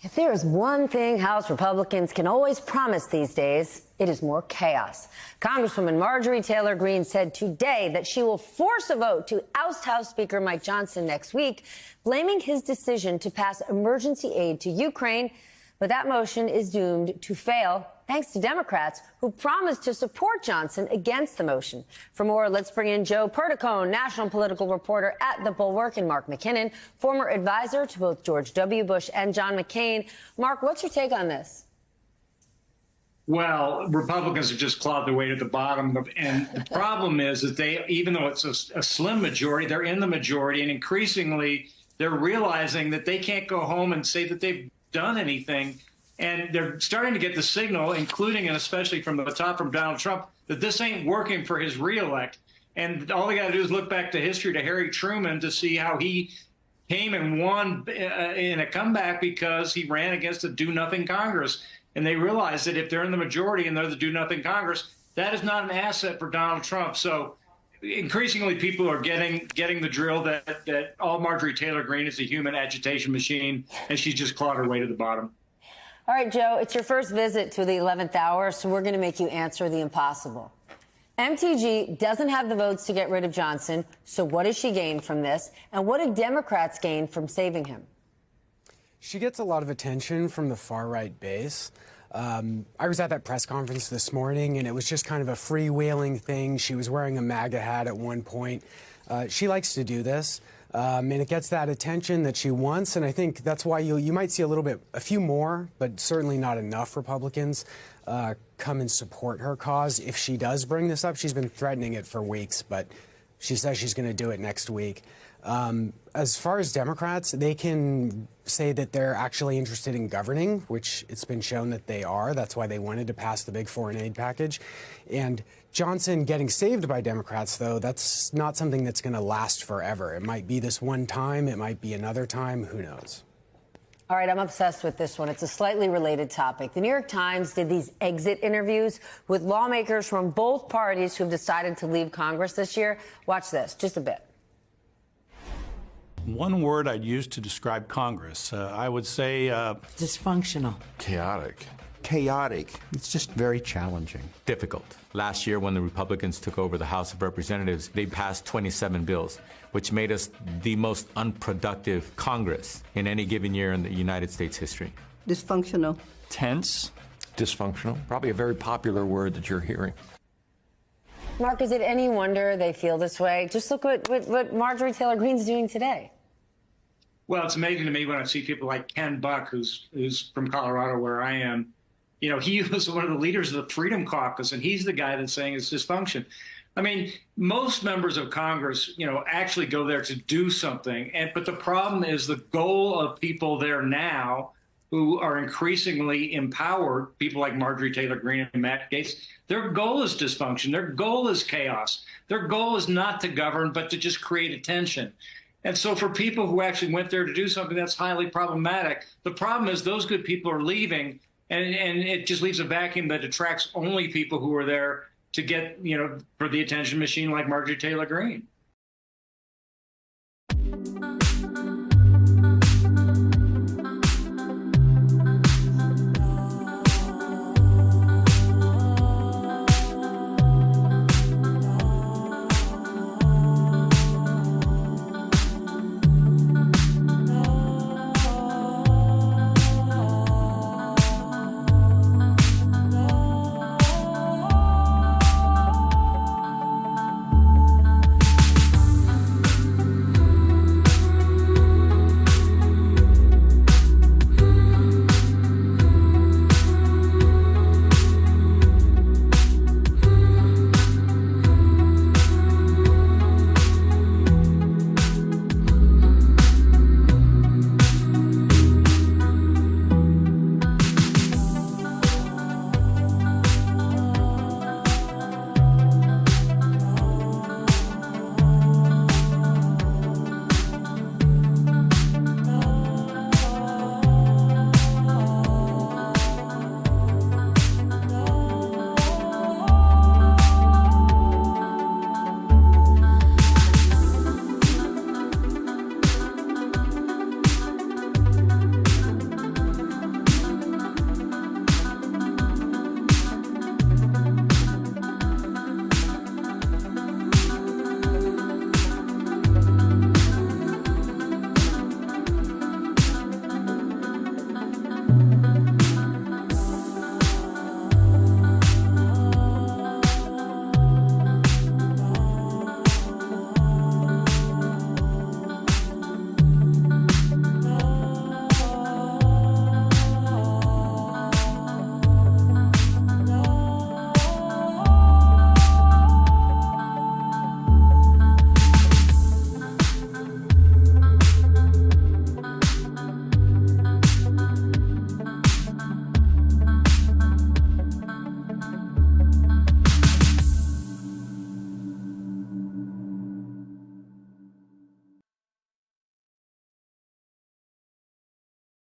If there is one thing House Republicans can always promise these days, it is more chaos. Congresswoman Marjorie Taylor Greene said today that she will force a vote to oust House Speaker Mike Johnson next week, blaming his decision to pass emergency aid to Ukraine. But that motion is doomed to fail, thanks to Democrats who promised to support Johnson against the motion. For more, let's bring in Joe Perticone, national political reporter at The Bulwark, and Mark McKinnon, former advisor to both George W. Bush and John McCain. Mark, what's your take on this? Well, Republicans have just clawed their way to the bottom. And the problem is that they, even though it's a slim majority, they're in the majority. And increasingly, they're realizing that they can't go home and say that they've done anything. And they're starting to get the signal, including and especially from the top from Donald Trump, that this ain't working for his reelect. And all they got to do is look back to history, to Harry Truman, to see how he came and won in a comeback because he ran against a do-nothing Congress. And they realize that if they're in the majority and they're the do-nothing Congress, that is not an asset for Donald Trump. So increasingly, people are getting the drill that all Marjorie Taylor Greene is a human agitation machine, and she's just clawed her way to the bottom. All right, Joe, it's your first visit to the 11th hour, so we're going to make you answer the impossible. MTG doesn't have the votes to get rid of Johnson, so what does she gain from this? And what do Democrats gain from saving him? She gets a lot of attention from the far-right base. I was at that press conference this morning, and it was just kind of a freewheeling thing. She was wearing a MAGA hat at one point. She likes to do this, and it gets that attention that she wants, and I think that's why you might see a few more, but certainly not enough Republicans come and support her cause. If she does bring this up, she's been threatening it for weeks, but she says she's going to do it next week. As far as Democrats, they can say that they're actually interested in governing, which it's been shown that they are. That's why they wanted to pass the big foreign aid package. And Johnson getting saved by Democrats, though, that's not something that's going to last forever. It might be this one time. It might be another time. Who knows? All right, I'm obsessed with this one. It's a slightly related topic. The New York Times did these exit interviews with lawmakers from both parties who have decided to leave Congress this year. Watch this, just a bit. One word I'd use to describe Congress, I would say... dysfunctional. Chaotic. Chaotic. It's just very challenging. Difficult. Last year, when the Republicans took over the House of Representatives, they passed 27 bills, which made us the most unproductive Congress in any given year in the United States history. Dysfunctional. Tense. Dysfunctional. Probably a very popular word that you're hearing. Mark, is it any wonder they feel this way? Just look what Marjorie Taylor Greene's doing today. Well, it's amazing to me when I see people like Ken Buck, who's from Colorado, where I am. You know, he was one of the leaders of the Freedom Caucus, and he's the guy that's saying it's dysfunction. I mean, most members of Congress, actually go there to do something. But the problem is the goal of people there now who are increasingly empowered, people like Marjorie Taylor Greene and Matt Gaetz, their goal is dysfunction. Their goal is chaos. Their goal is not to govern, but to just create attention. And so for people who actually went there to do something, that's highly problematic. The problem is those good people are leaving, and it just leaves a vacuum that attracts only people who are there to get, for the attention machine like Marjorie Taylor Greene.